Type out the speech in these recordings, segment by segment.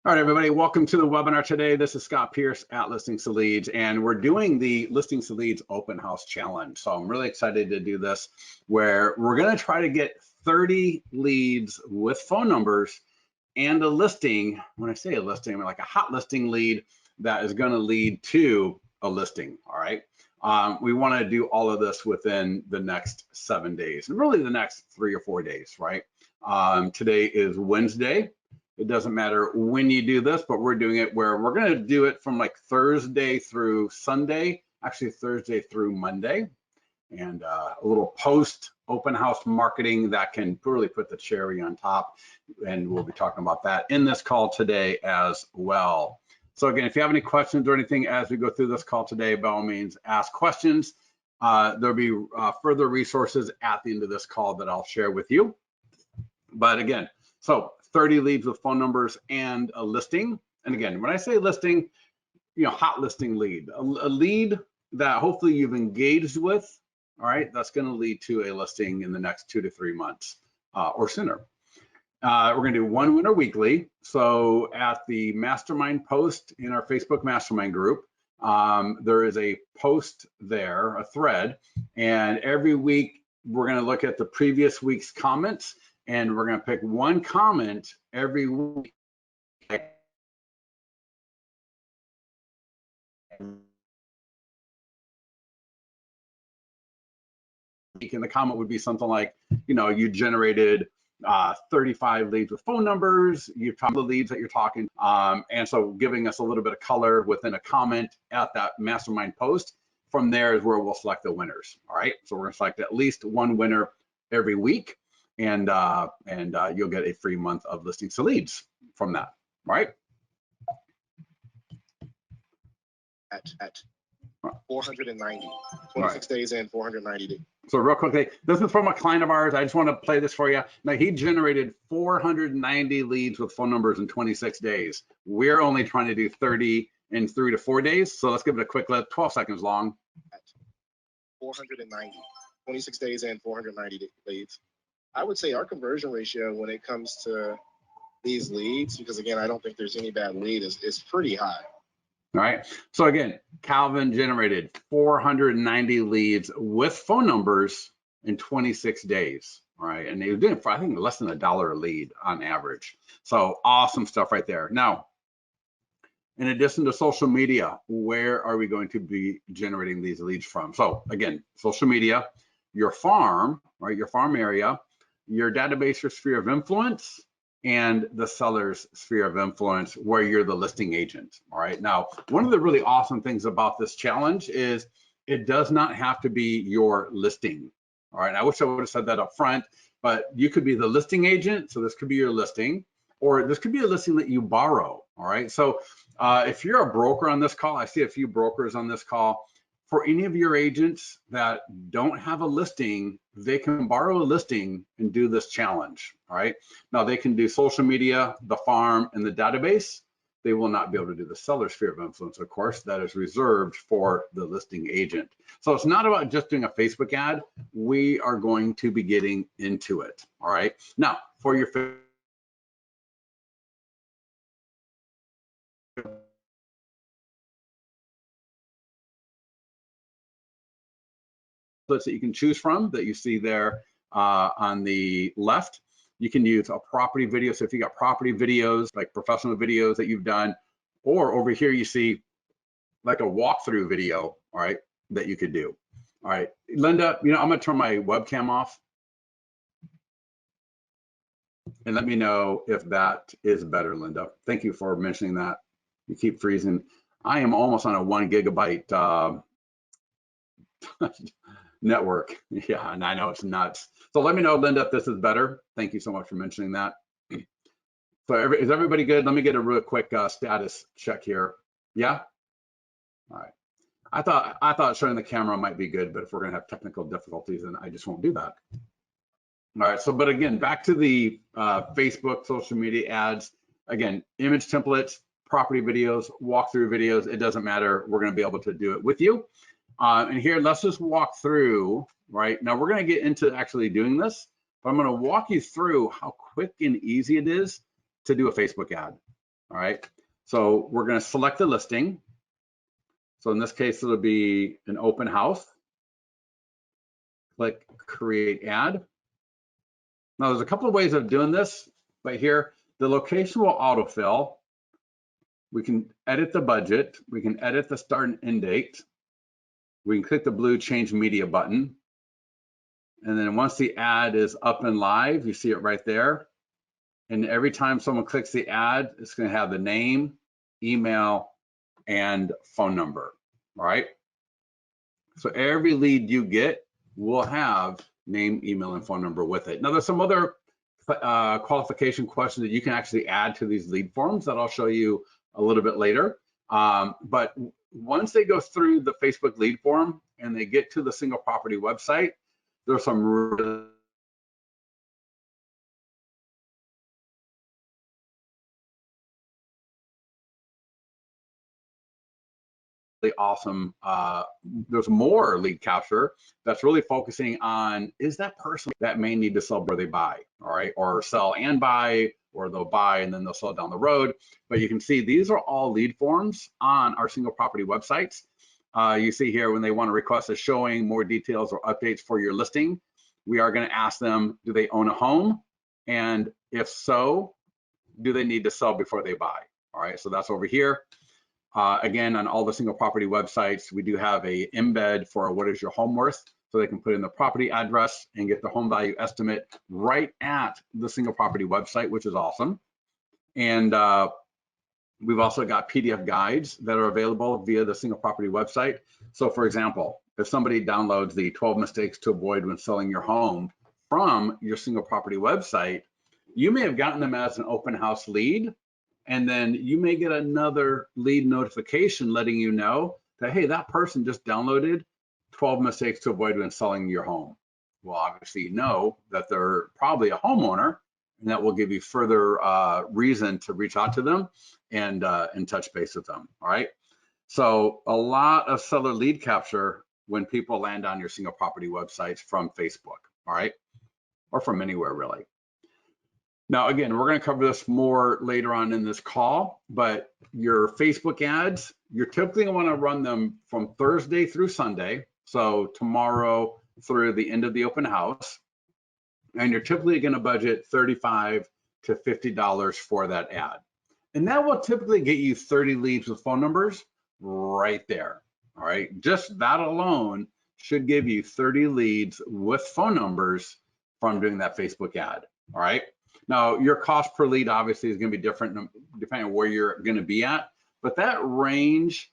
All right, everybody, welcome to the webinar today. This is Scott Pierce at Listings to Leads, and we're doing the Listings to Leads Open House Challenge. So I'm really excited to do this, where we're going to try to get 30 leads with phone numbers and a listing. When I say a listing, I mean like a hot listing lead that is going to lead to a listing. All right. We want to do all of this within the next 7 days, and really the next 3 or 4 days, right? Today is Wednesday. It doesn't matter when you do this, but we're doing it where we're going to do it from like Thursday through Sunday, actually Thursday through Monday, and a little post open house marketing that can really put the cherry on top. And we'll be talking about that in this call today as well. So again, if you have any questions or anything as we go through this call today, by all means, ask questions. There'll be further resources at the end of this call that I'll share with you. But again, so 30 leads with phone numbers and a listing. And again, when I say listing, hot listing lead, a lead that hopefully you've engaged with, all right, that's going to lead to a listing in the next 2 to 3 months or sooner. We're going to do one winner weekly. So at the mastermind post in our Facebook mastermind group, there is a post there, a thread, and every week we're going to look at the previous week's comments, and we're going to pick one comment every week. And the comment would be something like, you generated 35 leads with phone numbers, you've talked the leads that you're talking, and so giving us a little bit of color within a comment at that mastermind post. From there is where we'll select the winners. All right, so we're going to select at least one winner every week, and you'll get a free month of Listings to Leads from that. All right. At 490, 26 days in, 490 days. So real quickly, this is from a client of ours. I just want to play this for you. Now, he generated 490 leads with phone numbers in 26 days. We're only trying to do 30 in 3 to 4 days. So let's give it a quick 12 seconds long. At 490, 26 days in, 490 leads. I would say our conversion ratio when it comes to these leads, because again, I don't think there's any bad lead, is pretty high. All right. So again, Calvin generated 490 leads with phone numbers in 26 days. All right. And they were doing it for, I think, less than $1 a lead on average. So awesome stuff right there. Now, in addition to social media, where are we going to be generating these leads from? So again, social media, your farm, right? Your farm area, your database or sphere of influence, and the seller's sphere of influence where you're the listing agent. All right. Now, one of the really awesome things about this challenge is it does not have to be your listing. All right. I wish I would have said that up front, but you could be the listing agent. So this could be your listing, or this could be a listing that you borrow. All right. So if you're a broker on this call, I see a few brokers on this call. For any of your agents that don't have a listing, they can borrow a listing and do this challenge. All right. Now they can do social media, the farm, and the database. They will not be able to do the seller sphere of influence, of course. That is reserved for the listing agent. So it's not about just doing a Facebook ad. We are going to be getting into it. All right. Now for your that you can choose from that you see there on the left. You can use a property video. So if you got property videos, like professional videos that you've done, or over here you see like a walkthrough video, all right, that you could do. All right, Linda, I'm gonna turn my webcam off and let me know if that is better, Linda. Thank you for mentioning that. You keep freezing. I am almost on a 1 gigabyte network. Yeah, and I know it's nuts. So let me know, Linda, if this is better. Thank you so much for mentioning that. So is everybody good? Let me get a real quick status check here. Yeah? All right. I thought showing the camera might be good, but if we're gonna have technical difficulties, then I just won't do that. All right, so but again, back to the Facebook social media ads. Again, image templates, property videos, walkthrough videos, it doesn't matter. We're gonna be able to do it with you. And here, let's just walk through, right? Now we're gonna get into actually doing this, but I'm gonna walk you through how quick and easy it is to do a Facebook ad. All All right, so we're going to select the listing. So in this case, it'll be an open house. Click create ad. Now there's a couple of ways of doing this, but here the location will autofill. We can edit the budget. We can edit the start and end date. We can click the blue change media button. And then once the ad is up and live, you see it right there. And every time someone clicks the ad, it's going to have the name, email, and phone number. All right. So every lead you get will have name, email, and phone number with it. Now there's some other qualification questions that you can actually add to these lead forms that I'll show you a little bit later. But once they go through the Facebook lead form and they get to the single property website, there's some really awesome, there's more lead capture that's really focusing on, is that person that may need to sell before they buy, all right, or sell and buy, or they'll buy and then they'll sell down the road. But you can see these are all lead forms on our single property websites. You see here when they want to request a showing, more details or updates for your listing, we are going to ask them, do they own a home? And if so, do they need to sell before they buy? All right, so that's over here. Again, on all the single property websites, we do have a embed for what is your home worth, so they can put in the property address and get the home value estimate right at the single property website, which is awesome. And we've also got PDF guides that are available via the single property website. So for example, if somebody downloads the 12 mistakes to avoid when selling your home from your single property website, you may have gotten them as an open house lead, and then you may get another lead notification letting you know that, hey, that person just downloaded 12 mistakes to avoid when selling your home. Well, obviously you know that they're probably a homeowner, and that will give you further reason to reach out to them and touch base with them, all right? So a lot of seller lead capture when people land on your single property websites from Facebook, all right? Or from anywhere really. Now, again, we're going to cover this more later on in this call, but your Facebook ads, you're typically going to want to run them from Thursday through Sunday. So tomorrow through the end of the open house. And you're typically going to budget $35 to $50 for that ad. And that will typically get you 30 leads with phone numbers right there. All right. Just that alone should give you 30 leads with phone numbers from doing that Facebook ad. All right. Now, your cost per lead obviously is going to be different depending on where you're going to be at, but that range,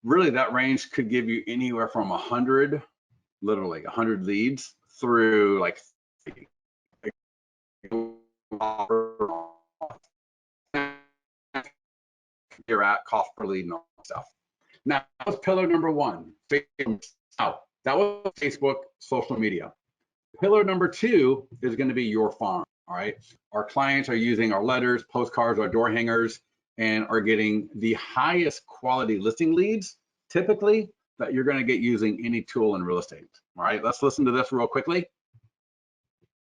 really that range could give you anywhere from 100, literally 100 leads through like you're at cost per lead and all that stuff. Now, that was pillar number one. Now, that was Facebook social media. Pillar number two is going to be your farm. All right. Our clients are using our letters, postcards, our door hangers, and are getting the highest quality listing leads, typically, that you're going to get using any tool in real estate. All right. Let's listen to this real quickly.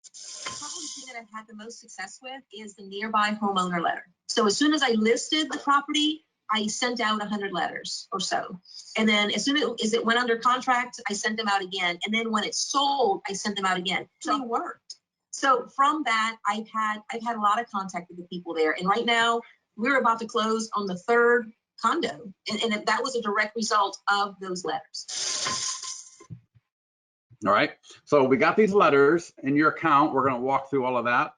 The thing that I've had the most success with is the nearby homeowner letter. So as soon as I listed the property, I sent out 100 letters or so. And then as soon as it went under contract, I sent them out again. And then when it sold, I sent them out again. So it worked. So from that, I've had a lot of contact with the people there. And right now we're about to close on the third condo. And that was a direct result of those letters. All right. So we got these letters in your account. We're going to walk through all of that.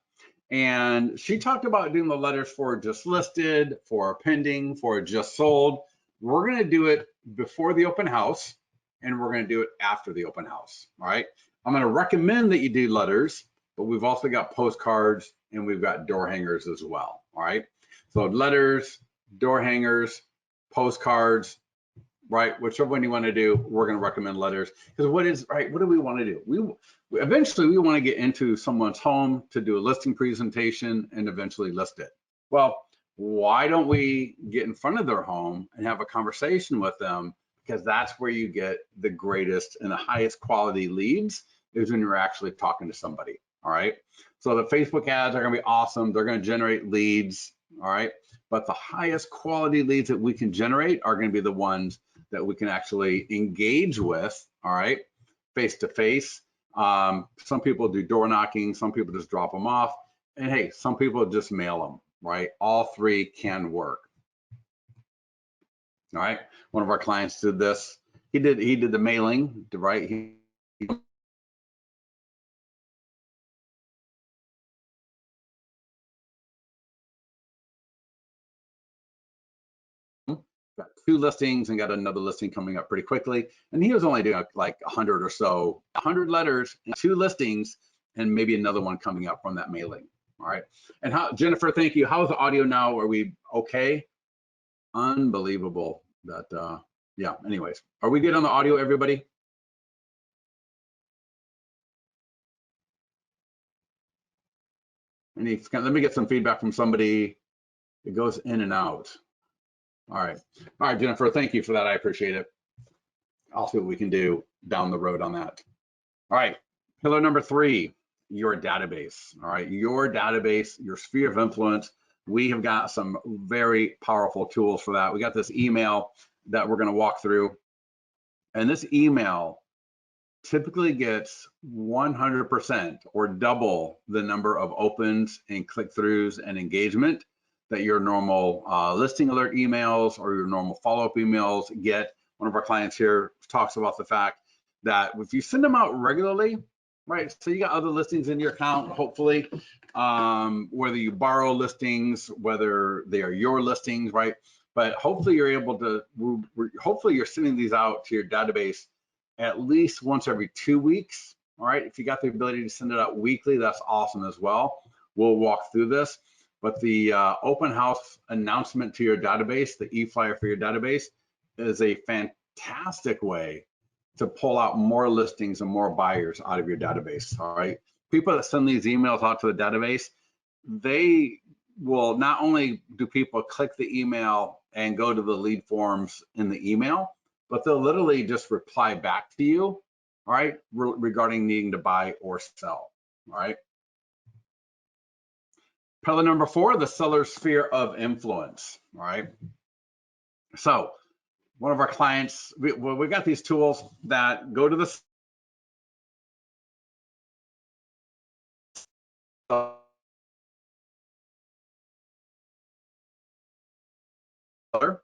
And she talked about doing the letters for just listed, for pending, for just sold. We're going to do it before the open house, and we're going to do it after the open house. All right. I'm going to recommend that you do letters, but we've also got postcards and we've got door hangers as well. All right. So letters, door hangers, postcards, right? Whichever one you want to do, we're going to recommend letters. Because what do we want to do? Eventually we want to get into someone's home to do a listing presentation and eventually list it. Well, why don't we get in front of their home and have a conversation with them? Because that's where you get the greatest and the highest quality leads, is when you're actually talking to somebody. All right. So the Facebook ads are going to be awesome. They're going to generate leads. All right. but the highest quality leads that we can generate are going to be the ones that we can actually engage with, all right, face to face. Some people do door knocking, some people just drop them off, and hey, some people just mail them, right? All three can work. All right, one of our clients did this. He did the mailing, right? He got 2 listings and got another listing coming up pretty quickly. And he was only doing like 100 or so, 100 letters and 2 listings and maybe another one coming up from that mailing. All right. And how, Jennifer, thank you. How's the audio now? Are we okay? Unbelievable that, yeah, anyways. Are we good on the audio, everybody? Let me get some feedback from somebody. It goes in and out. All right, Jennifer, thank you for that. I appreciate it. I'll see what we can do down the road on that. All right, pillar number 3, your database. All right, your database, your sphere of influence. We have got some very powerful tools for that. We got this email that we're going to walk through. And this email typically gets 100% or double the number of opens and click-throughs and engagement that your normal listing alert emails or your normal follow-up emails get. One of our clients here talks about the fact that if you send them out regularly, right? So you got other listings in your account, hopefully, whether you borrow listings, whether they are your listings, right? But hopefully you're able to, hopefully you're sending these out to your database at least once every 2 weeks. All right, if you got the ability to send it out weekly, that's awesome as well. We'll walk through this, but the open house announcement to your database, the e-flyer for your database, is a fantastic way to pull out more listings and more buyers out of your database. All right, people that send these emails out to the database, they will not only do people click the email and go to the lead forms in the email, but they'll literally just reply back to you, all right, regarding needing to buy or sell, all right. Pillar number 4, the seller sphere of influence, all right. So one of our clients, we got these tools that go to the seller,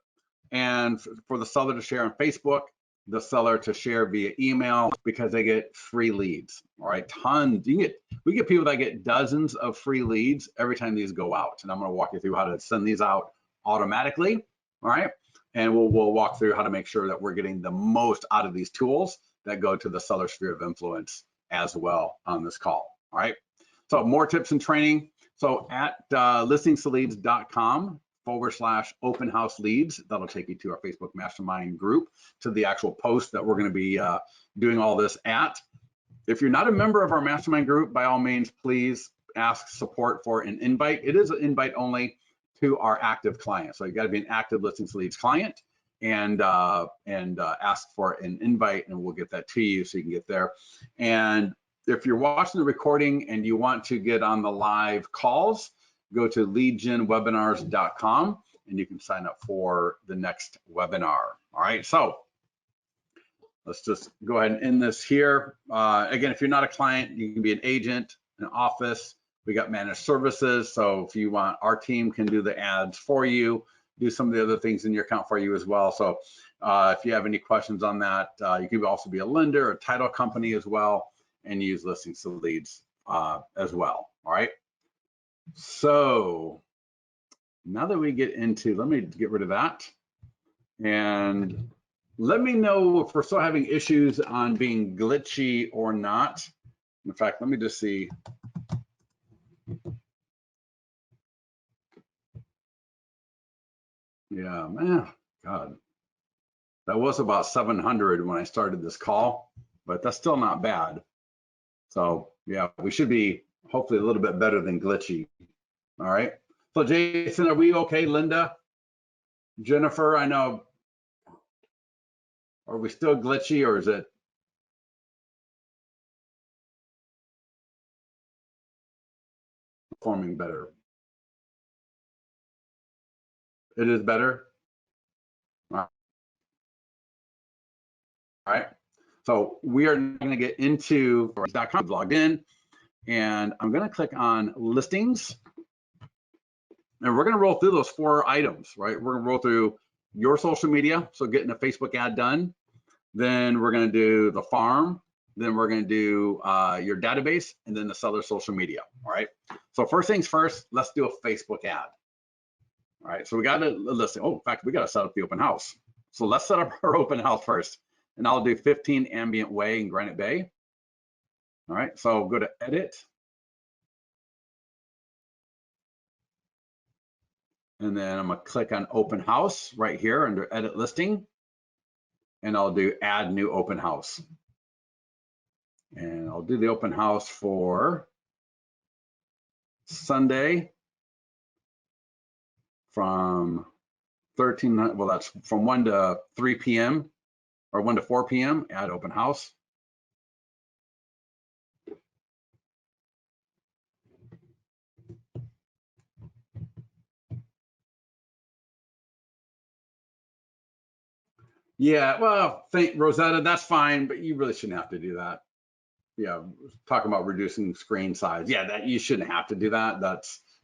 and for the seller to share on Facebook, the seller to share via email, because they get free leads. All right, tons. We get people that get dozens of free leads every time these go out, and I'm going to walk you through how to send these out automatically. All right, and we'll walk through how to make sure that we're getting the most out of these tools that go to the seller sphere of influence as well on this call. All right, so more tips and training. So at listingsleads.com/open house leads, that'll take you to our Facebook mastermind group, to the actual post that we're going to be doing all this at. If you're not a member of our mastermind group, by all means, please ask support for an invite. It is an invite only to our active clients. So you got to be an active Listings Leads client and ask for an invite, and we'll get that to you so you can get there. And if you're watching the recording and you want to get on the live calls, go to leadgenwebinars.com and you can sign up for the next webinar. All right, so let's just go ahead and end this here. Again, if you're not a client, you can be an agent, an office. We got managed services. So if you want, our team can do the ads for you, do some of the other things in your account for you as well. So if you have any questions on that, you can also be a lender, a title company as well, and use Listings to Leads as well. All right. So now that we get into, let me get rid of that. And let me know if we're still having issues on being glitchy or not. In fact, let me just see. Yeah, man, God. That was about 700 when I started this call, but that's still not bad. So yeah, we should be hopefully a little bit better than glitchy. All right. So Jason, are we okay? Linda, Jennifer, I know. Are we still glitchy, or is it performing better? It is better. All right. So we are going to get into .com, logged in, and I'm going to click on listings. And we're going to roll through those 4 items, right? We're going to roll through your social media, so getting a Facebook ad done. Then we're going to do the farm. Then we're going to do your database, and then the seller social media. All right. So first things first, let's do a Facebook ad. All right. So we got a listing. Oh, in fact, we got to set up the open house. So let's set up our open house first. And I'll do 15 Ambient Way in Granite Bay. All right. So go to edit. And then I'm going to click on open house right here under edit listing. And I'll do add new open house. And I'll do the open house for Sunday from 13, well, that's from 1 to 3 p.m. or 1 to 4 p.m. Add open house. Yeah, well, thank Rosetta, that's fine, but you really shouldn't have to do that. Yeah, talking about reducing screen size. Yeah, that you shouldn't have to do that.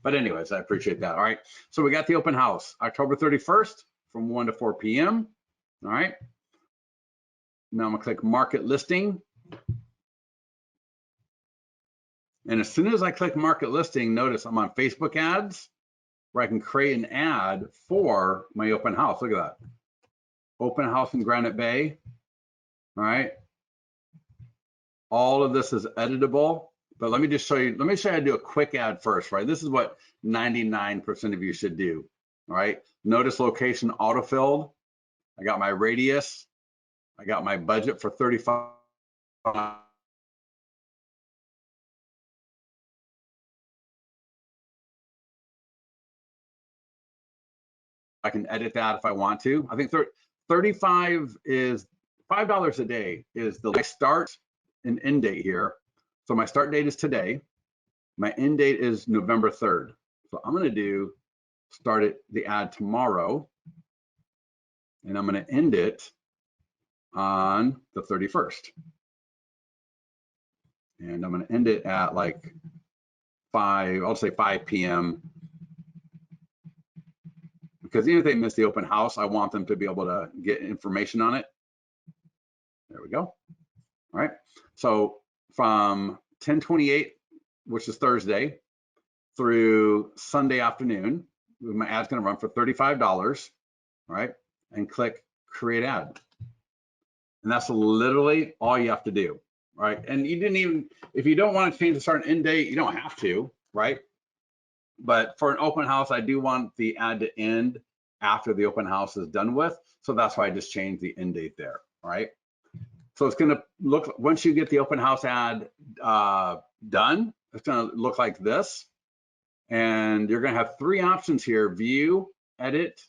But anyways, I appreciate that. All right, so we got the open house, October 31st from 1 to 4 p.m. All right. Now I'm gonna click market listing. And as soon as I click market listing, notice I'm on Facebook ads where I can create an ad for my open house. Look at that. Open house in Granite Bay. All right. All of this is editable, but let me just show you, how to do a quick ad first, right? This is what 99% of you should do. All right. Notice location autofilled. I got my radius. I got my budget for 35. I can edit that if I want to. I think 35 is $5 a day is the start and end date here. So my start date is today. My end date is November 3rd. So I'm going to do start the ad tomorrow, and I'm going to end it on the 31st. And I'm going to end it at like 5, I'll say 5 p.m. Because even if they miss the open house, I want them to be able to get information on it. There we go. All right. So from 10/28, which is Thursday, through Sunday afternoon, my ad's going to run for $35. All right. And click create ad. And that's literally all you have to do. Right. And you didn't even, if you don't want to change the start and end date, you don't have to. Right. But for an open house, I do want the ad to end after the open house is done with. So that's why I just changed the end date there, right? So it's gonna look, once you get the open house ad done, it's gonna look like this. And you're gonna have 3 options here: view, edit,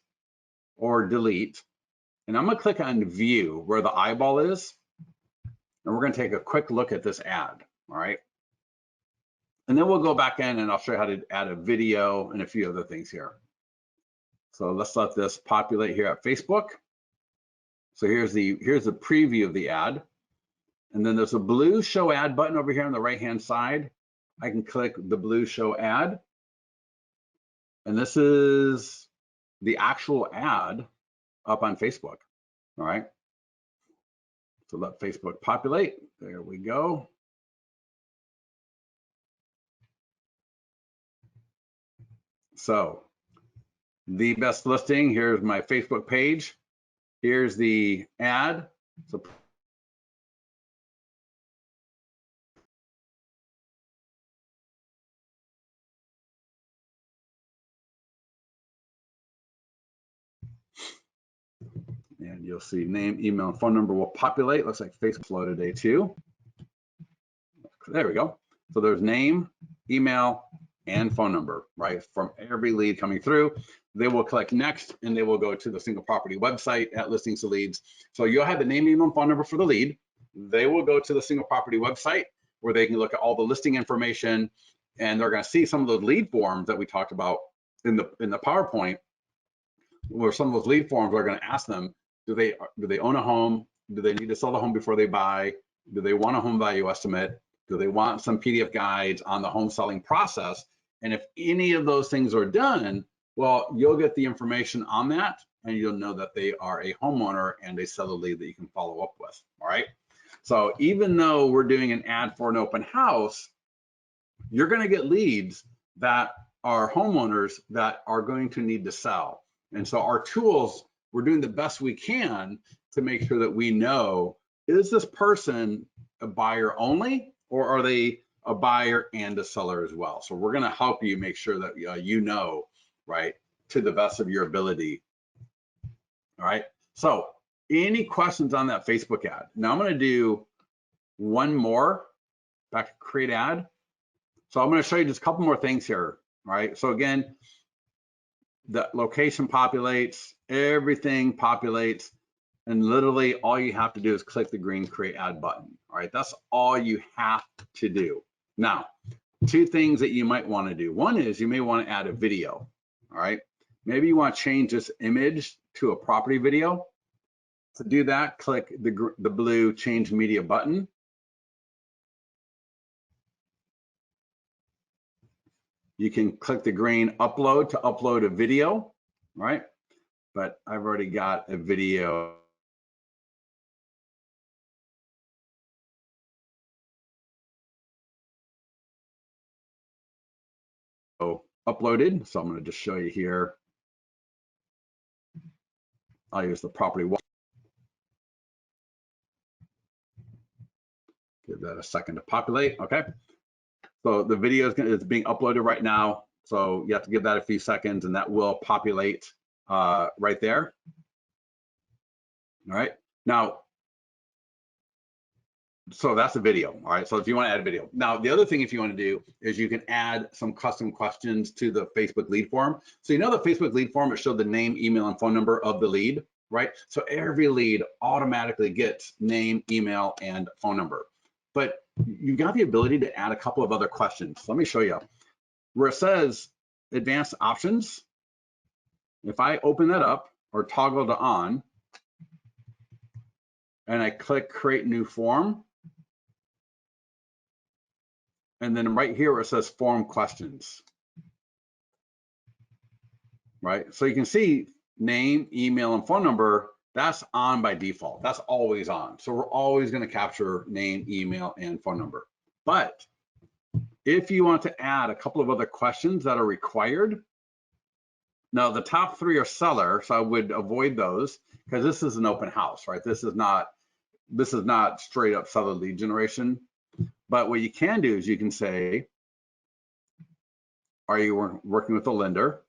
or delete. And I'm gonna click on view where the eyeball is. And we're gonna take a quick look at this ad, all right? And then we'll go back in and I'll show you how to add a video and a few other things here. So let's let this populate here at Facebook. So here's the preview of the ad. And then there's a blue show ad button over here on the right-hand side. I can click the blue show ad. And this is the actual ad up on Facebook, all right? So let Facebook populate. There we go. So the best listing, here's my Facebook page. Here's the ad. So and you'll see name, email, and phone number will populate. Looks like Facebook loaded today too. There we go. So there's name, email, and phone number, right? From every lead coming through. They will click next and they will go to the single property website at Listings to Leads. So you'll have the name, email, and phone number for the lead. They will go to the single property website where they can look at all the listing information, and they're going to see some of the lead forms that we talked about in the PowerPoint. where some of those lead forms are going to ask them, do they own a home? Do they need to sell the home before they buy? Do they want a home value estimate? Do they want some PDF guides on the home selling process? And if any of those things are done, well, you'll get the information on that, and you'll know that they are a homeowner and a seller lead that you can follow up with. All right. So even though we're doing an ad for an open house, you're going to get leads that are homeowners that are going to need to sell. And so our tools, we're doing the best we can to make sure that we know, is this person a buyer only, or are they a buyer and a seller as well? So we're going to help you make sure that you know, right, to the best of your ability. All right. So any questions on that Facebook ad? Now I'm going to do one more, back to create ad. So I'm going to show you just a couple more things here. All right. So again, the location populates, everything populates, and literally all you have to do is click the green create ad button. All right. That's all you have to do. Now, two things that you might want to do. One is you may want to add a video. All right. Maybe you want to change this image to a property video. To do that, click the blue change media button. You can click the green upload to upload a video, right? But I've already got a video uploaded. So I'm going to just show you here. I'll use the property. Give that a second to populate. Okay. So the video is being uploaded right now. So you have to give that a few seconds and that will populate right there. All right. Now, so that's a video. All right. So if you want to add a video. Now, the other thing, if you want to do, is you can add some custom questions to the Facebook lead form. So you know the Facebook lead form, it showed the name, email, and phone number of the lead, right? So every lead automatically gets name, email, and phone number. But you've got the ability to add a couple of other questions. Let me show you. Where it says advanced options, if I open that up or toggle to on, and I click create new form, and then right here where it says form questions, right? So you can see name, email, and phone number, that's on by default. That's always on. So we're always going to capture name, email, and phone number. But if you want to add a couple of other questions that are required, now the top three are seller, so I would avoid those because this is an open house, right? This is not straight up seller lead generation. But what you can do is you can say, are you working with a lender?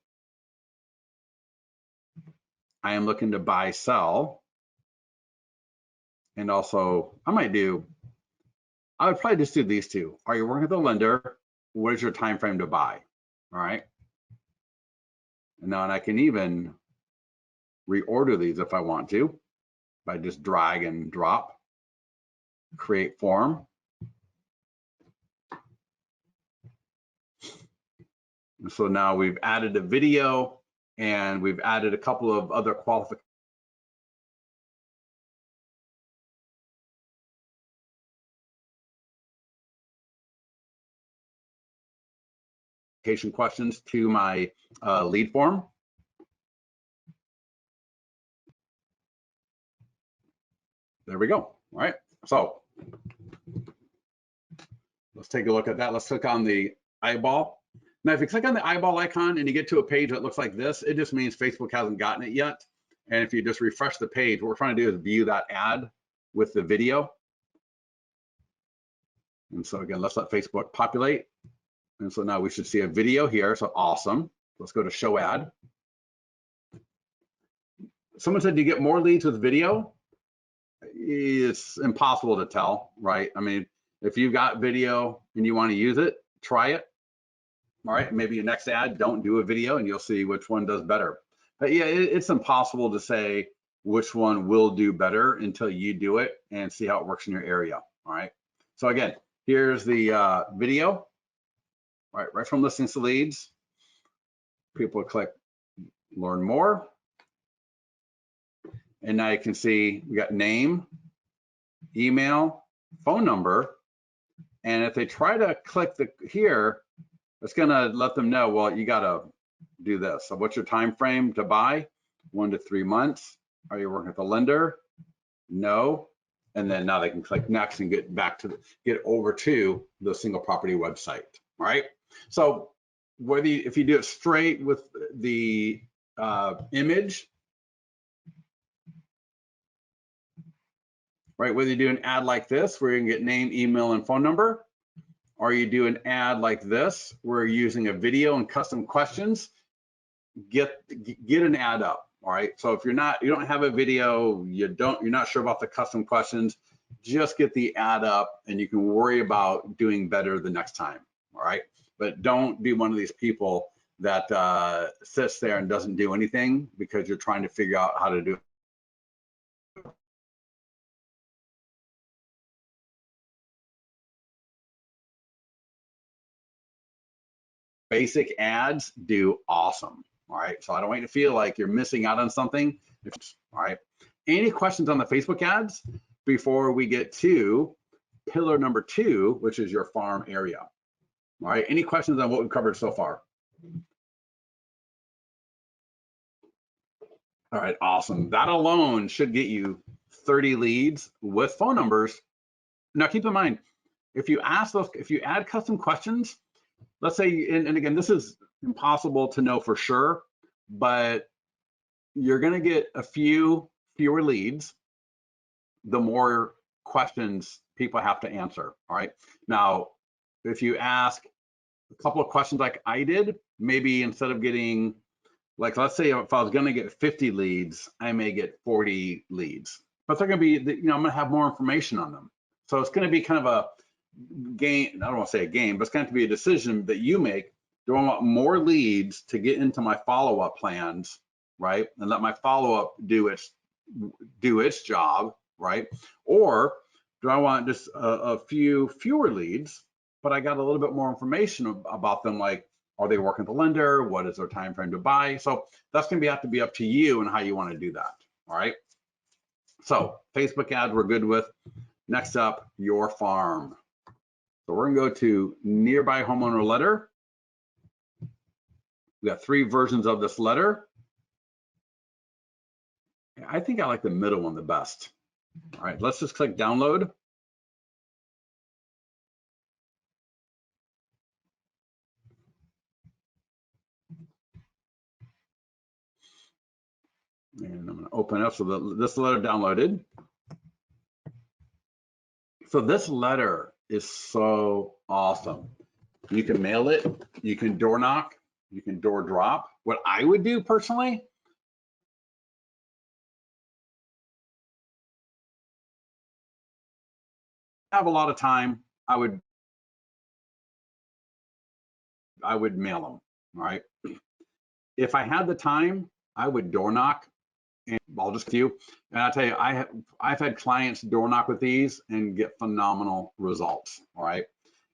I am looking to buy, sell. And also I would probably just do these two. Are you working with a lender? What is your time frame to buy? All right. And now I can even reorder these if I want to by just drag and drop, create form. And so now we've added a video and we've added a couple of other qualifications questions to my lead form. There we go. All right. So let's take a look at that. Let's click on the eyeball. Now, if you click on the eyeball icon and you get to a page that looks like this, it just means Facebook hasn't gotten it yet. And if you just refresh the page, what we're trying to do is view that ad with the video. And so again, let's let Facebook populate. And so now we should see a video here. So awesome. Let's go to show ad. Someone said, do you get more leads with video? It's impossible to tell, right? I mean, if you've got video and you want to use it, try it. All right, maybe your next ad, don't do a video and you'll see which one does better. But yeah, it's impossible to say which one will do better until you do it and see how it works in your area. All right. So again, here's the video, right from Listings to Leads. People click learn more. And now you can see we got name, email, phone number. And if they try to click here, it's gonna let them know, well, you gotta do this. So what's your time frame to buy? 1 to 3 months. Are you working with a lender? No. And then now they can click next and get over to the single property website. All right. So if you do it straight with the image, right? Whether you do an ad like this, where you can get name, email, and phone number, or you do an ad like this, where you're using a video and custom questions, get an ad up. All right. So if you don't have a video, you're not sure about the custom questions, just get the ad up and you can worry about doing better the next time. All right. But don't be one of these people that sits there and doesn't do anything because you're trying to figure out how to do it. Basic ads do awesome. All right. So I don't want you to feel like you're missing out on something. All right. Any questions on the Facebook ads before we get to pillar number 2, which is your farm area? All right. Any questions on what we've covered so far? All right. Awesome. That alone should get you 30 leads with phone numbers. Now keep in mind, if you add custom questions, let's say, and again, this is impossible to know for sure, but you're going to get a fewer leads the more questions people have to answer. All right. Now, if you ask a couple of questions like I did, maybe instead of getting, like, let's say if I was going to get 50 leads, I may get 40 leads, but they're going to be, I'm going to have more information on them. So it's going to be kind of a game. I don't want to say a game, but it's going to be a decision that you make. Do I want more leads to get into my follow-up plans, right? And let my follow-up do its job, right? Or do I want just a few fewer leads, but I got a little bit more information about them, like, are they working with the lender? What is their time frame to buy? So that's going to have to be up to you and how you want to do that. All right. So Facebook ads we're good with. Next up, your farm. So we're going to go to nearby homeowner letter. We got 3 versions of this letter. I think I like the middle one the best. All right, let's just click download. And I'm going to open up. So this letter downloaded. So this letter is so awesome. You can mail it, you can door knock, you can door drop. What I would do personally, have a lot of time, I would mail them. All right. If I had the time, I would door knock, and I'll just give you. And I'll tell you, I've had clients door knock with these and get phenomenal results. All right.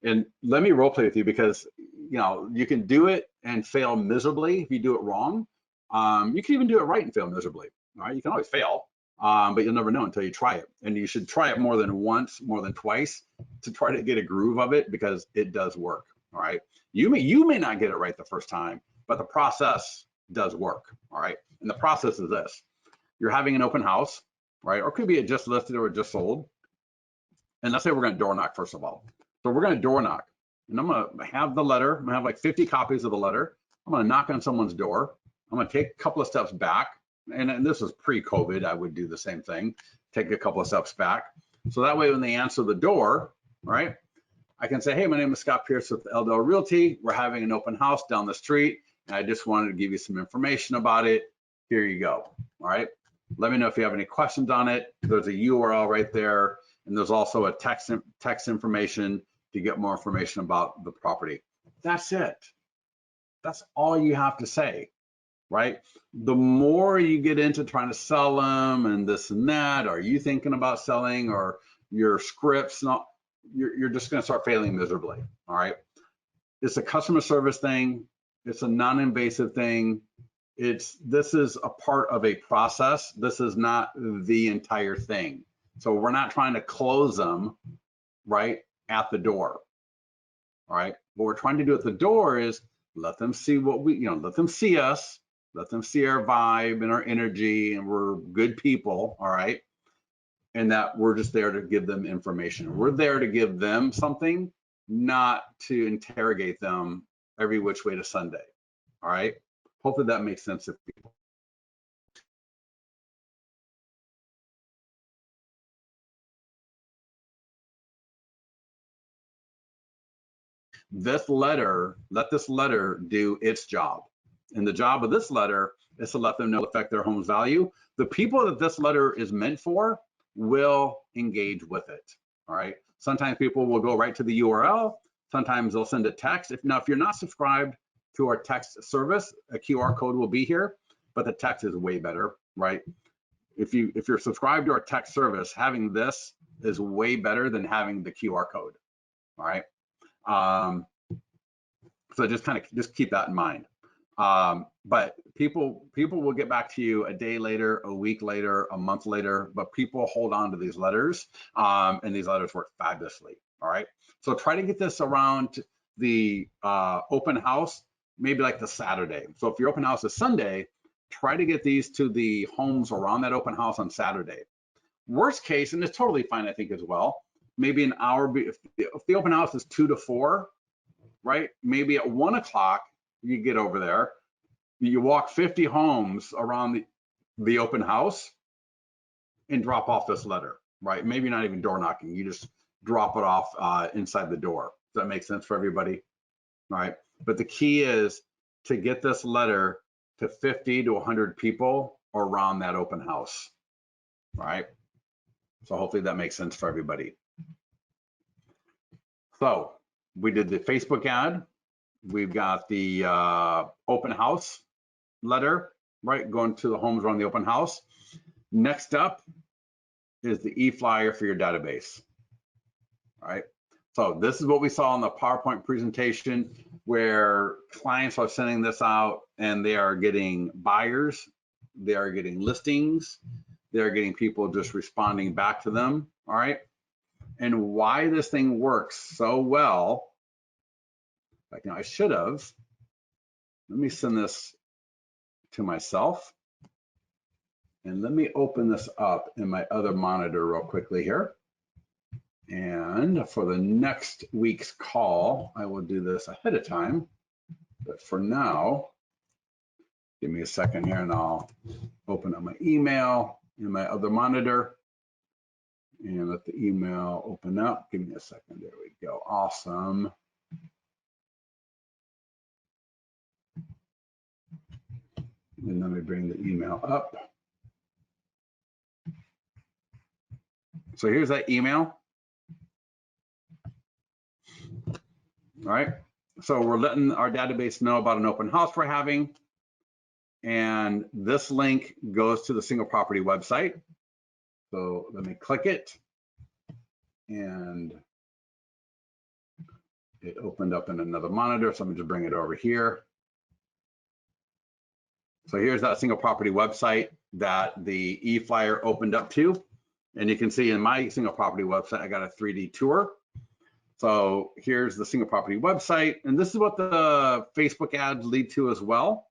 And let me role play with you, because you can do it and fail miserably if you do it wrong. You can even do it right and fail miserably. All right. You can always fail, but you'll never know until you try it. And you should try it more than once, more than twice, to try to get a groove of it, because it does work. All right. You may not get it right the first time, but the process does work. All right. And the process is this: you're having an open house, right? Or it could be it just listed or just sold. And let's say we're going to door knock first of all. So we're going to door knock, and I'm going to have the letter. I'm going to have like 50 copies of the letter. I'm going to knock on someone's door. I'm going to take a couple of steps back. And this is pre-COVID. I would do the same thing, take a couple of steps back. So that way, when they answer the door, right, I can say, hey, my name is Scott Pierce with LDL Realty. We're having an open house down the street, and I just wanted to give you some information about it. Here you go. All right. Let me know if you have any questions on it. There's a URL right there, and there's also a text information to get more information about the property. That's it. That's all you have to say, right? The more you get into trying to sell them and this and that, are you thinking about selling, or your scripts, you're just going to start failing miserably. All right. It's a customer service thing. It's a non-invasive thing. this is a part of a process. This is not the entire thing. So we're not trying to close them right at the door. All right. What we're trying to do at the door is let them see what we, let them see us, let them see our vibe and our energy, and we're good people. All right. And that we're just there to give them information. We're there to give them something, not to interrogate them every which way to Sunday. All right. Hopefully that makes sense to people. This letter, let this letter do its job. And the job of this letter is to let them know affect their home's value. The people that this letter is meant for will engage with it. All right. Sometimes people will go right to the URL. Sometimes they'll send a text. If you're not subscribed to our text service, a QR code will be here, but the text is way better, right? If you're subscribed to our text service, having this is way better than having the QR code. All right. So just keep that in mind. But people will get back to you a day later, a week later, a month later, but people hold on to these letters, and these letters work fabulously. All right. So try to get this around the open house, maybe like the Saturday. So if your open house is Sunday, try to get these to the homes around that open house on Saturday. Worst case, and it's totally fine, I think as well, maybe an hour, if the open house is 2 to 4, right? Maybe at 1 o'clock, you get over there, you walk 50 homes around the open house and drop off this letter, right? Maybe not even door knocking, you just drop it off inside the door. Does that make sense for everybody? All right. But the key is to get this letter to 50 to 100 people around that open house, right? So hopefully that makes sense for everybody. So we did the Facebook ad. We've got the open house letter, right? Going to the homes around the open house. Next up is the e-flyer for your database, all right? So this is what we saw in the PowerPoint presentation where clients are sending this out and they are getting buyers, they are getting listings, they are getting people just responding back to them, all right? And why this thing works so well, like, I should have, let me send this to myself. And let me open this up in my other monitor real quickly here. And for the next week's call, I will do this ahead of time. But for now, give me a second here and I'll open up my email in my other monitor and let the email open up. Give me a second. There we go. Awesome. And let me bring the email up. So here's that email. All right. So we're letting our database know about an open house we're having. And this link goes to the single property website. So let me click it. And it opened up in another monitor. So let me just bring it over here. So here's that single property website that the e-flyer opened up to. And you can see in my single property website, I got a 3D tour. So here's the single property website. And this is what the Facebook ads lead to as well.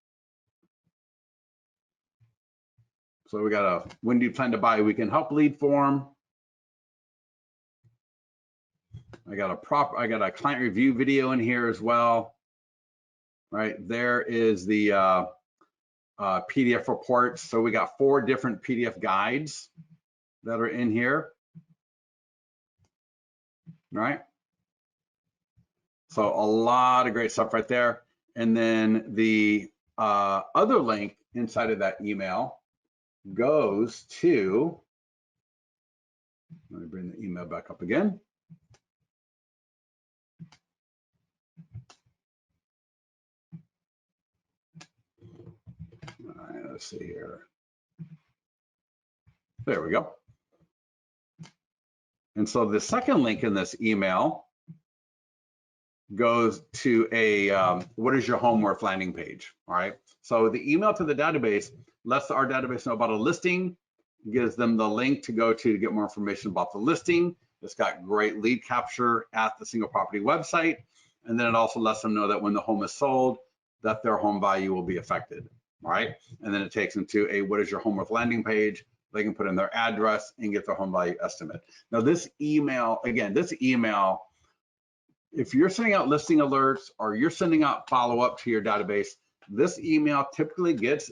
So we got a when do you plan to buy we can help lead form. I got a client review video in here as well. Right there is the PDF reports. So we got 4 different PDF guides that are in here. Right. So a lot of great stuff right there. And then the other link inside of that email goes to, let me bring the email back up again. All right, let's see here. There we go. And so the second link in this email goes to a what is your home worth landing page. All right. So the email to the database lets our database know about a listing, gives them the link to go to get more information about the listing. It's got great lead capture at the single property website. And then it also lets them know that when the home is sold, that their home value will be affected. All right. And then it takes them to a what is your home worth landing page. They can put in their address and get their home value estimate. Now this email, again, if you're sending out listing alerts or you're sending out follow-up to your database, this email typically gets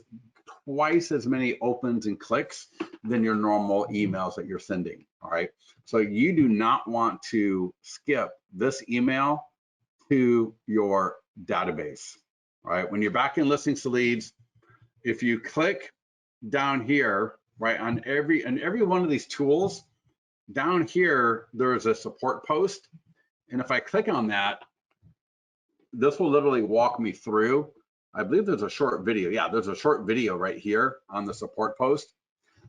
twice as many opens and clicks than your normal emails that you're sending. All right. So you do not want to skip this email to your database. All right. When you're back in Listings to Leads, if you click down here, right, on every one of these tools, down here, there's a support post. And if I click on that, this will literally walk me through. I believe there's a short video. Yeah, there's a short video right here on the support post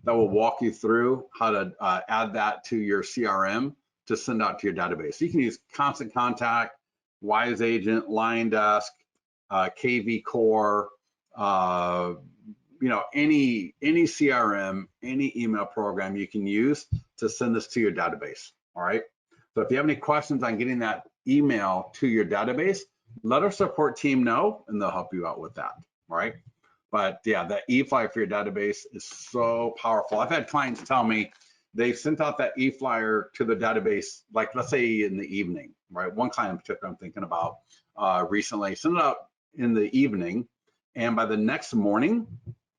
that will walk you through how to add that to your CRM to send out to your database. So you can use Constant Contact, Wise Agent, Line Desk, KV Core, any CRM, any email program you can use to send this to your database. All right. So if you have any questions on getting that email to your database, let our support team know and they'll help you out with that. All right. But yeah, that e-flyer for your database is so powerful. I've had clients tell me they've sent out that e-flyer to the database, like let's say in the evening, right? One client in particular I'm thinking about recently, sent it out in the evening, and by the next morning,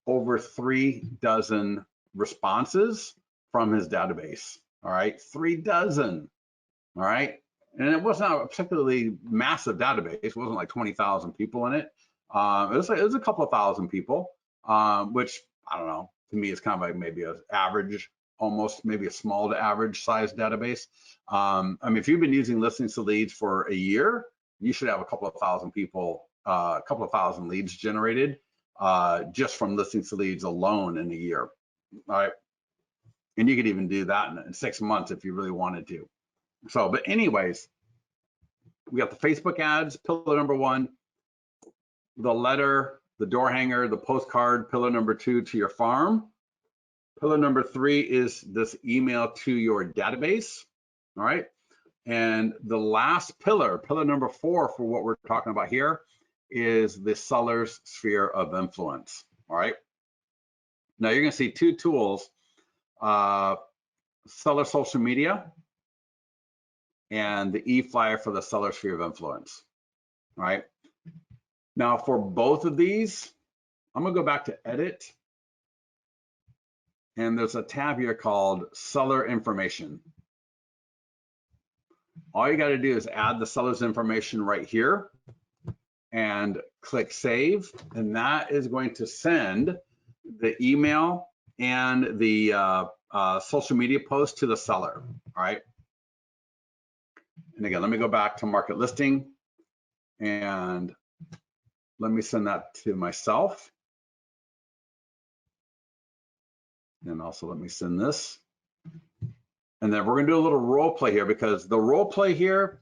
over 3 dozen responses from his database. All right, 3 dozen. All right, and it wasn't a particularly massive database. It wasn't like 20,000 people in it. It was a couple of thousand people, which I don't know. To me, it's kind of like maybe an average, almost maybe a small to average size database. I mean, if you've been using Listings to Leads for a year, you should have a couple of thousand people, a couple of thousand leads generated just from Listings to Leads alone in a year. All right, and you could even do that in 6 months if you really wanted to. So, but anyways, we got the Facebook ads, pillar number 1, the letter, the door hanger, the postcard, pillar number 2 to your farm. Pillar number 3 is this email to your database. All right. And the last pillar, pillar number 4 for what we're talking about here, is the seller's sphere of influence. All right. Now you're going to see 2 tools, seller social media and the e-flyer for the seller sphere of influence. All right. Now for both of these, I'm gonna go back to edit, and there's a tab here called seller information. All you gotta do is add the seller's information right here and click save, and that is going to send the email and the social media post to the seller. All right. And again, let me go back to market listing and let me send that to myself. And also let me send this. And then we're gonna do a little role play here, because the role play here,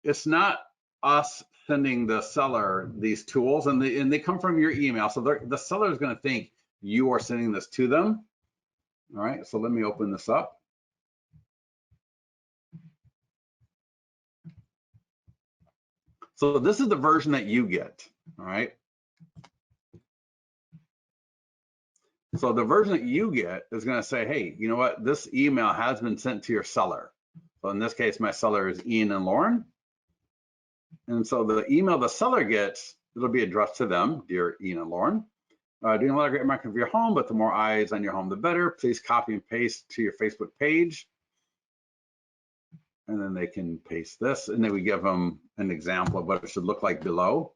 it's not us sending the seller these tools, and they come from your email. So the seller is gonna think you are sending this to them. All right, so let me open this up. So this is the version that you get, all right? So the version that you get is gonna say, hey, you know what? This email has been sent to your seller. So in this case, my seller is Ian and Lauren. And so the email the seller gets, it'll be addressed to them, dear Ian and Lauren. Doing a lot of great marketing for your home, but the more eyes on your home, the better. Please copy and paste to your Facebook page. And then they can paste this, and then we give them an example of what it should look like below.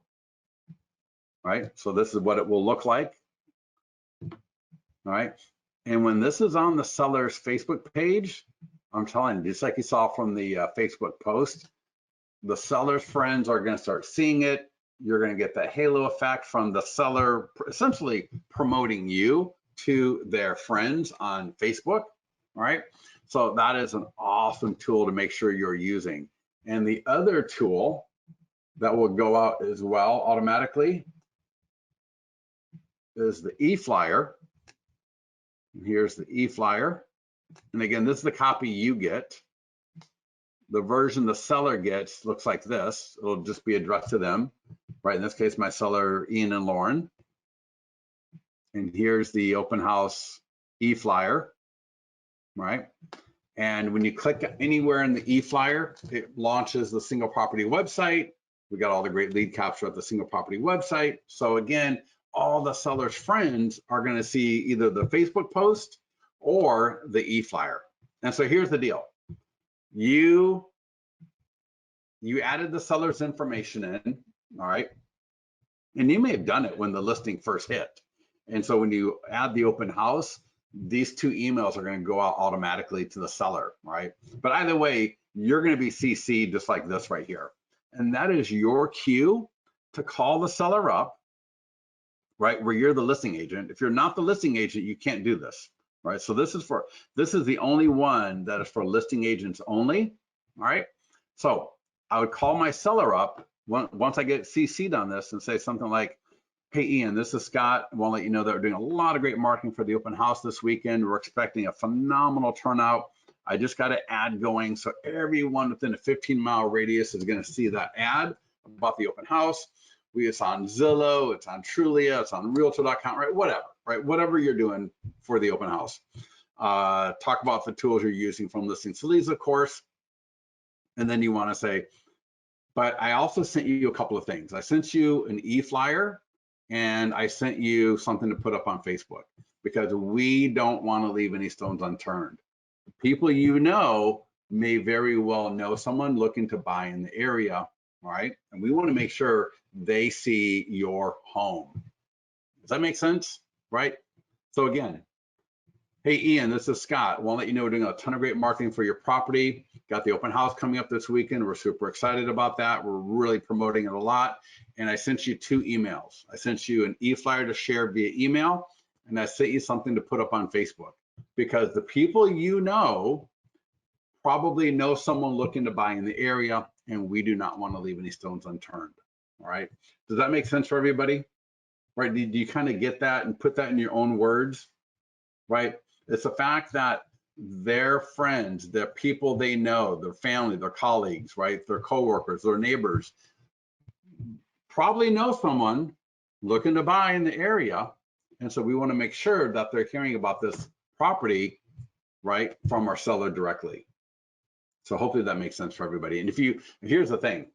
Right, so this is what it will look like. All right, and when this is on the seller's Facebook page, I'm telling you, just like you saw from the Facebook post, the seller's friends are going to start seeing it. You're going to get that halo effect from the seller essentially promoting you to their friends on Facebook. All right, so that is an awesome tool to make sure you're using. And the other tool that will go out as well automatically is the eFlyer. Here's the eFlyer. And again, this is the copy you get. The version the seller gets looks like this. It'll just be addressed to them, right? In this case, my seller, Ian and Lauren. And here's the open house eFlyer, right? And when you click anywhere in the eFlyer, it launches the single property website. We got all the great lead capture at the single property website. So again, all the seller's friends are going to see either the Facebook post or the eFlyer. And so here's the deal. You added the seller's information in, all right? And you may have done it when the listing first hit. And so when you add the open house, these 2 emails are going to go out automatically to the seller, right? But either way, you're going to be CC'd just like this right here. And that is your cue to call the seller up, right? Where you're the listing agent. If you're not the listing agent, you can't do this, right? So this is the only one that is for listing agents only, all right? So I would call my seller up once I get CC'd on this and say something like, hey, Ian, this is Scott. I want to let you know that we're doing a lot of great marketing for the open house this weekend. We're expecting a phenomenal turnout. I just got an ad going, so everyone within a 15-mile radius is going to see that ad about the open house. It's on Zillow, it's on Trulia, it's on Realtor.com, right? Whatever, right? Whatever you're doing for the open house. Talk about the tools you're using from Listings to Leads, of course. And then you want to say, but I also sent you a couple of things. I sent you an eFlyer, and I sent you something to put up on Facebook, because we don't want to leave any stones unturned. People you know may very well know someone looking to buy in the area, right? And we want to make sure they see your home. Does that make sense, right? So again, hey, Ian, this is Scott. I want to let you know we're doing a ton of great marketing for your property. Got the open house coming up this weekend. We're super excited about that. We're really promoting it a lot. And I sent you 2 emails. I sent you an eFlyer to share via email, and I sent you something to put up on Facebook, because the people you know probably know someone looking to buy in the area, and we do not want to leave any stones unturned. All right. Does that make sense for everybody? Right? Do you kind of get that and put that in your own words? Right? It's the fact that their friends, the people they know, their family, their colleagues, right? Their coworkers, their neighbors, probably know someone looking to buy in the area. And so we want to make sure that they're hearing about this property, right, from our seller directly. So hopefully that makes sense for everybody. And here's the thing,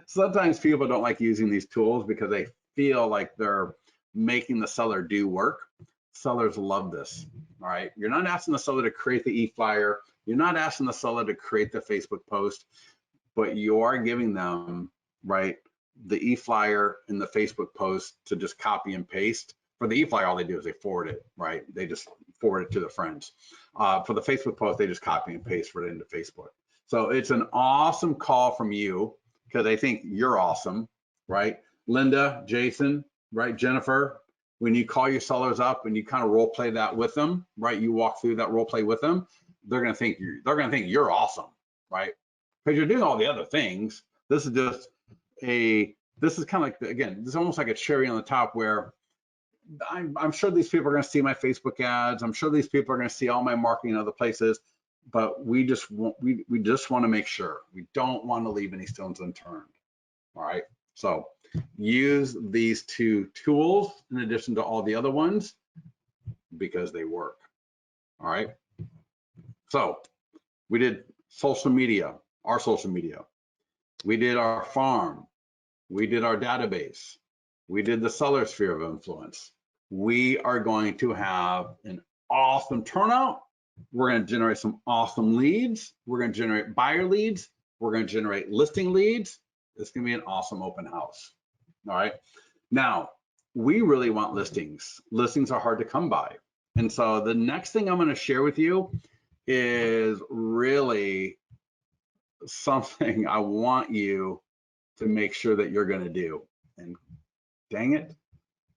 sometimes people don't like using these tools because they feel like they're making the seller do work. Sellers love this, all right? You're not asking the seller to create the eFlyer. You're not asking the seller to create the Facebook post, but you are giving them, right, the eFlyer and the Facebook post to just copy and paste. For the eFlyer, all they do is they forward it, right? They just forward it to their friends. For the Facebook post, they just copy and paste it into Facebook. So it's an awesome call from you, because I think you're awesome, right? Linda, Jason, right? Jennifer, when you call your sellers up and you kind of role play that with them, right? You walk through that role play with them, they're gonna think you're awesome, right? Because you're doing all the other things. This is just this is kind of like, again, this is almost like a cherry on the top, where I'm sure these people are going to see my Facebook ads. I'm sure these people are going to see all my marketing in other places, but we just want to make sure we don't want to leave any stones unturned. All right. So use these 2 tools in addition to all the other ones, because they work. All right. So we did social media, our social media. We did our farm. We did our database. We did the seller sphere of influence. We are going to have an awesome turnout. We're going to generate some awesome leads. We're going to generate buyer leads. We're going to generate listing leads. It's going to be an awesome open house. All right. Now, we really want listings. Listings are hard to come by. And so the next thing I'm going to share with you is really something I want you to make sure that you're going to do. And dang it,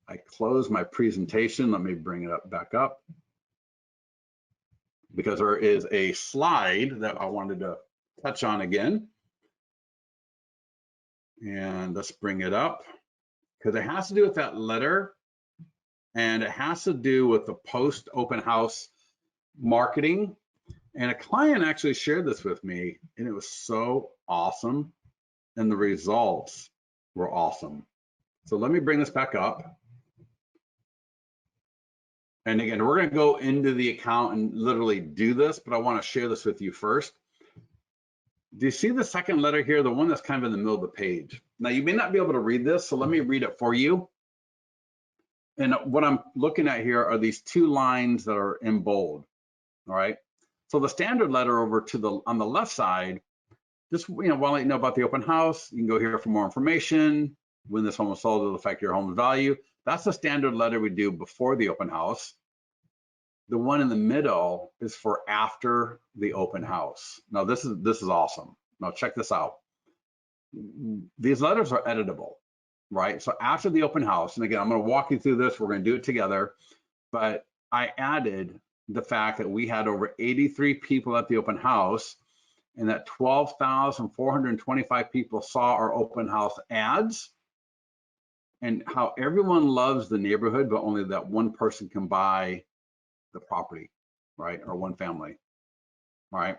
I closed my presentation. Let me bring it up back up, because there is a slide that I wanted to touch on again. And let's bring it up because it has to do with that letter and it has to do with the post open house marketing. And a client actually shared this with me and it was so awesome. And the results were awesome. So let me bring this back up. And again, we're going to go into the account and literally do this, but I want to share this with you first. Do you see the second letter here, the one that's kind of in the middle of the page? Now, you may not be able to read this, so let me read it for you. And what I'm looking at here are these two lines that are in bold, all right? So the standard letter over to the on the left side, just want to let you know about the open house. You can go here for more information. When this home is sold, it'll affect your home's value. That's the standard letter we do before the open house. The one in the middle is for after the open house. Now this is awesome. Now check this out. These letters are editable, right? So after the open house, and again, I'm going to walk you through this. We're going to do it together, but I added the fact that we had over 83 people at the open house and that 12,425 people saw our open house ads, and how everyone loves the neighborhood, but only that one person can buy the property, right? Or one family, right?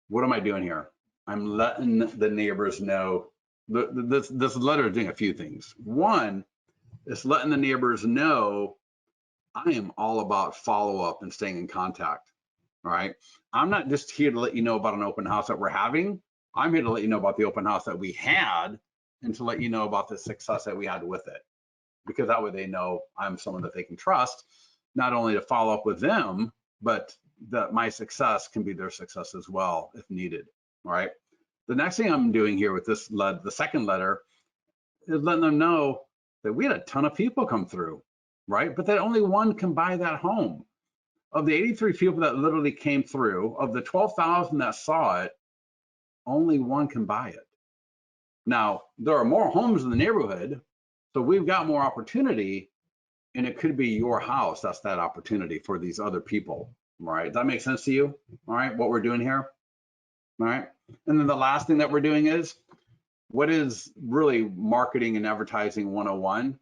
What am I doing here? I'm letting the neighbors know. This letter is doing a few things. One, it's letting the neighbors know I am all about follow-up and staying in contact, all right? I'm not just here to let you know about an open house that we're having. I'm here to let you know about the open house that we had and to let you know about the success that we had with it. Because that way they know I'm someone that they can trust, not only to follow up with them, but that my success can be their success as well if needed, all right? The next thing I'm doing here with this the second letter is letting them know that we had a ton of people come through, right? But that only one can buy that home. Of the 83 people that literally came through, of the 12,000 that saw it, only one can buy it. Now, there are more homes in the neighborhood, so we've got more opportunity, and it could be your house that's that opportunity for these other people, right? Does that make sense to you? All right, what we're doing here, all right? And then the last thing that we're doing is, what is really marketing and advertising 101?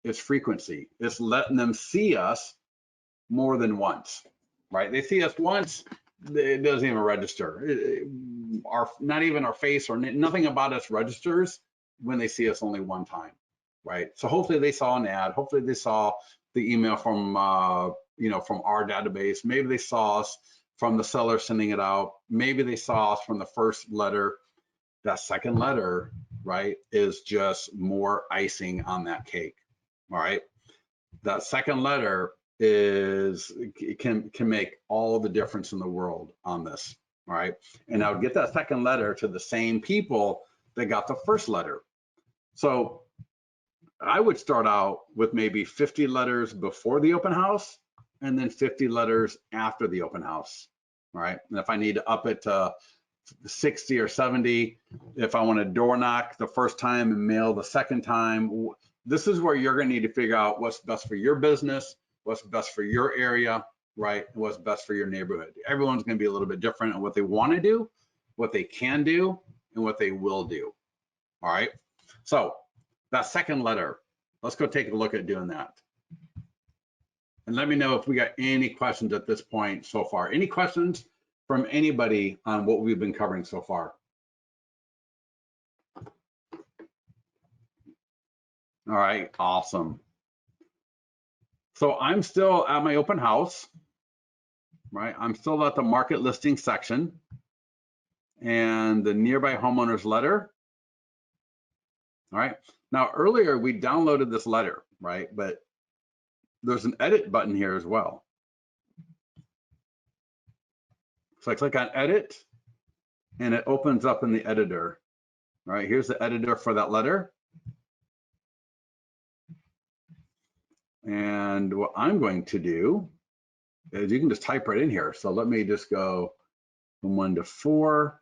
It's frequency. It's letting them see us more than once, right? They see us once, it doesn't even register. Not even our face or nothing about us registers when they see us only one time, right? So hopefully they saw an ad. Hopefully they saw the email from from our database. Maybe they saw us from the seller sending it out. Maybe they saw us from the first letter. That second letter, right, is just more icing on that cake. All right. That second letter can make all the difference in the world on this. All right. And I'll get that second letter to the same people that got the first letter. So I would start out with maybe 50 letters before the open house and then 50 letters after the open house. All right. And if I need to up it to 60 or 70, if I want to door knock the first time and mail the second time, this is where you're going to need to figure out what's best for your business, what's best for your area, right? And what's best for your neighborhood. Everyone's going to be a little bit different on what they want to do, what they can do, and what they will do. All right. So that second letter, let's go take a look at doing that. And let me know if we got any questions at this point so far. Any questions from anybody on what we've been covering so far? All right, awesome. So I'm still at my open house, right? I'm still at the market listing section and the nearby homeowners letter. All right, now earlier we downloaded this letter, right? But there's an edit button here as well. So I click on edit and it opens up in the editor. All right, here's the editor for that letter. And what I'm going to do is you can just type right in here. So let me just go from 1 to 4.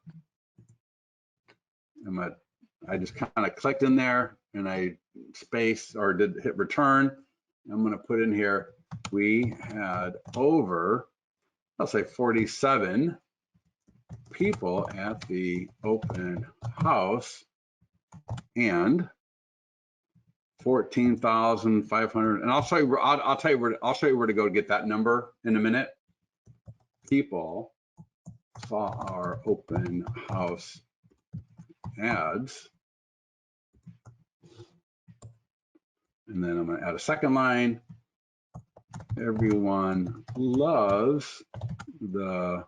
I just kind of clicked in there and I space or did hit return. I'm going to put in here, we had over, I'll say 47 people at the open house and 14,500. And I'll show you where I'll show you where to go to get that number in a minute. People saw our open house ads. And then I'm going to add a second line. Everyone loves the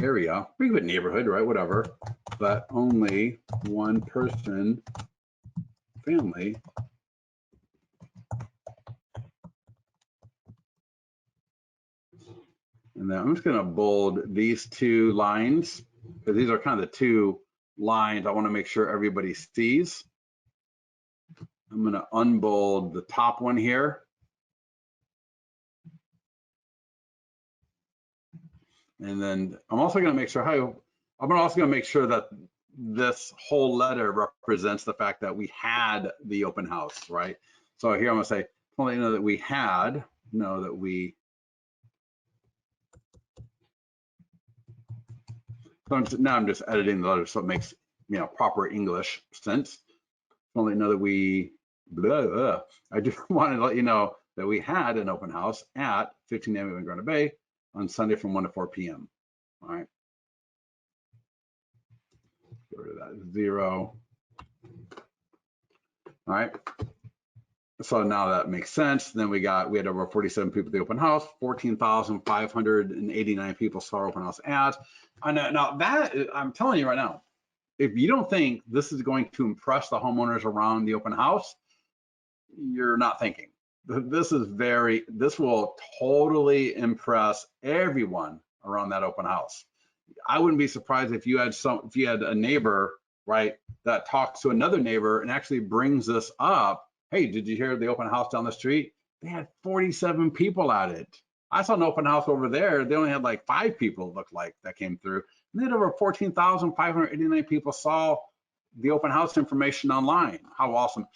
area. We can put neighborhood, right? Whatever. But only one person, family, and then I'm just going to bold these two lines because these are kind of the two lines I want to make sure everybody sees. I'm going to unbold the top one here. And then I'm also going to make sure that this whole letter represents the fact that we had the open house, right? So here I'm going to say, well, you know that we had, know that we. So now I'm just editing the letter so it makes, you know, proper English sense. Only know that we, blah, blah. I just wanted to let you know that we had an open house at 15 Avenue in Granite Bay on Sunday from 1 to 4 p.m. All right. Get rid of that 0. All right. So now that makes sense. Then we had over 47 people at the open house, 14,589 people saw our open house ads. Now that, I'm telling you right now, if you don't think this is going to impress the homeowners around the open house, you're not thinking. This will totally impress everyone around that open house. I wouldn't be surprised if you had a neighbor, right, that talks to another neighbor and actually brings this up. Hey, did you hear the open house down the street? They had 47 people at it. I saw an open house over there. They only had like 5 people, it looked like, that came through. And they had over 14,589 people saw the open house information online. How awesome.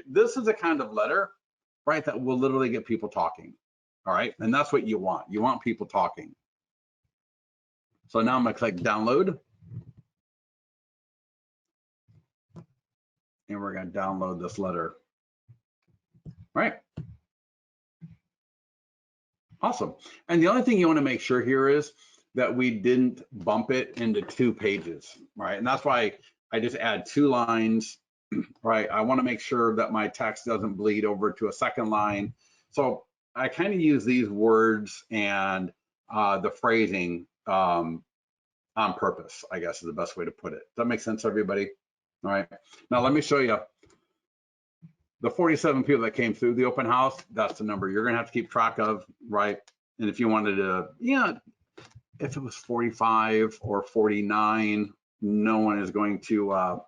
This is the kind of letter, right, that will literally get people talking. All right. And that's what you want. You want people talking. So now I'm going to click download. And we're going to download this letter. Right. Awesome. And the only thing you want to make sure here is that we didn't bump it into 2 pages, right? And that's why I just add 2 lines, right? I want to make sure that my text doesn't bleed over to a second line. So I kind of use these words and the phrasing on purpose, I guess is the best way to put it. Does that make sense, everybody? All right. Now let me show you the 47 people that came through the open house. That's the number you're going to have to keep track of, right? And if you wanted to, yeah, if it was 45 or 49, no one is going to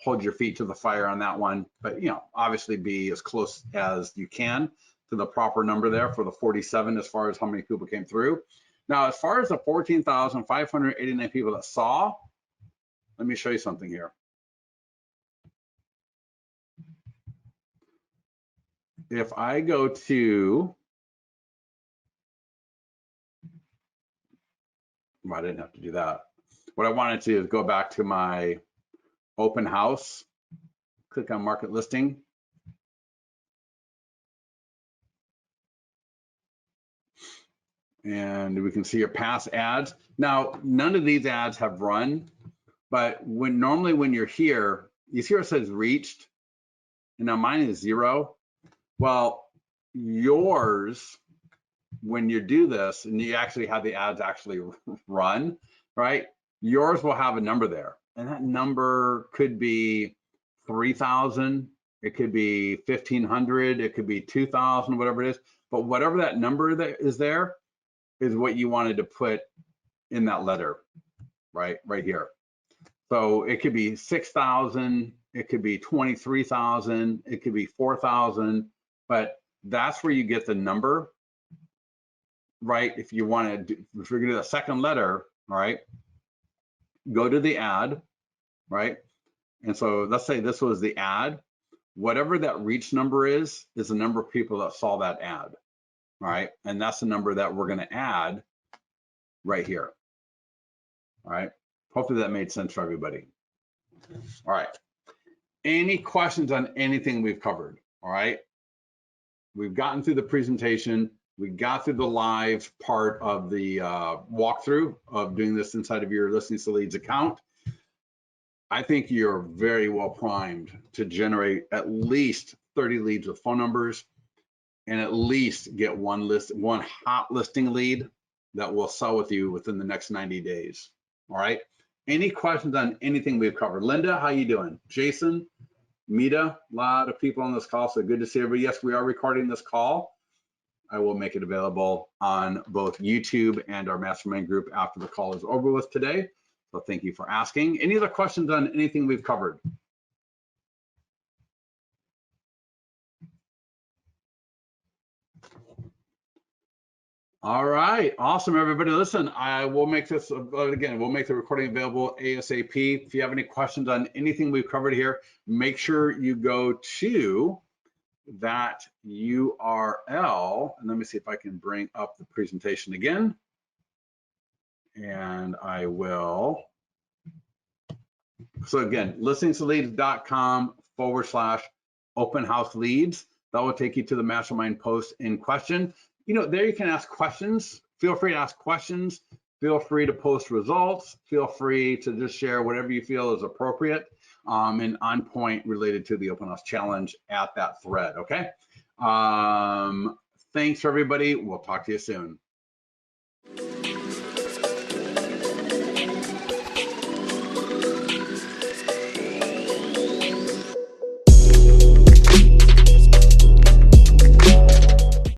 hold your feet to the fire on that one. But, you know, obviously be as close as you can to the proper number there for the 47 as far as how many people came through. Now, as far as the 14,589 people that saw, let me show you something here. If I go to, well, I didn't have to do that. What I wanted to do is go back to my open house, click on market listing. And we can see your past ads. Now, none of these ads have run, but normally when you're here, you see where it says reached, and now mine is 0. Well, yours, when you do this and you actually have the ads actually run, right? Yours will have a number there, and that number could be 3,000, it could be 1,500, it could be 2,000, whatever it is. But whatever that number that is there is what you wanted to put in that letter, right here. So it could be 6,000, it could be 23,000, it could be 4,000, but that's where you get the number, right? If you want to, if you're going to do a second letter, all right, go to the ad, right? And so let's say this was the ad. Whatever that reach number is the number of people that saw that ad, all right? And that's the number that we're going to add right here. All right. Hopefully that made sense for everybody. All right. Any questions on anything we've covered? All right. We've gotten through the presentation. We got through the live part of the walkthrough of doing this inside of your Listings to Leads account. I think you're very well primed to generate at least 30 leads with phone numbers and at least get one hot listing lead that will sell with you within the next 90 days. All right. Any questions on anything we've covered? Linda, how you doing? Jason, Mita, a lot of people on this call, so good to see everybody. Yes, we are recording this call. I will make it available on both YouTube and our mastermind group after the call is over with today. So thank you for asking. Any other questions on anything we've covered? All right, awesome, everybody. Listen, I will make this, again, we'll make the recording available ASAP. If you have any questions on anything we've covered here, make sure you go to that URL. And let me see if I can bring up the presentation again. And I will. So again, listingstoleads.com/open house leads. That will take you to the mastermind post in question. You know, there you can ask questions. Feel free to ask questions. Feel free to post results. Feel free to just share whatever you feel is appropriate and on point related to the open house challenge at that thread. Okay. Thanks everybody. We'll talk to you soon.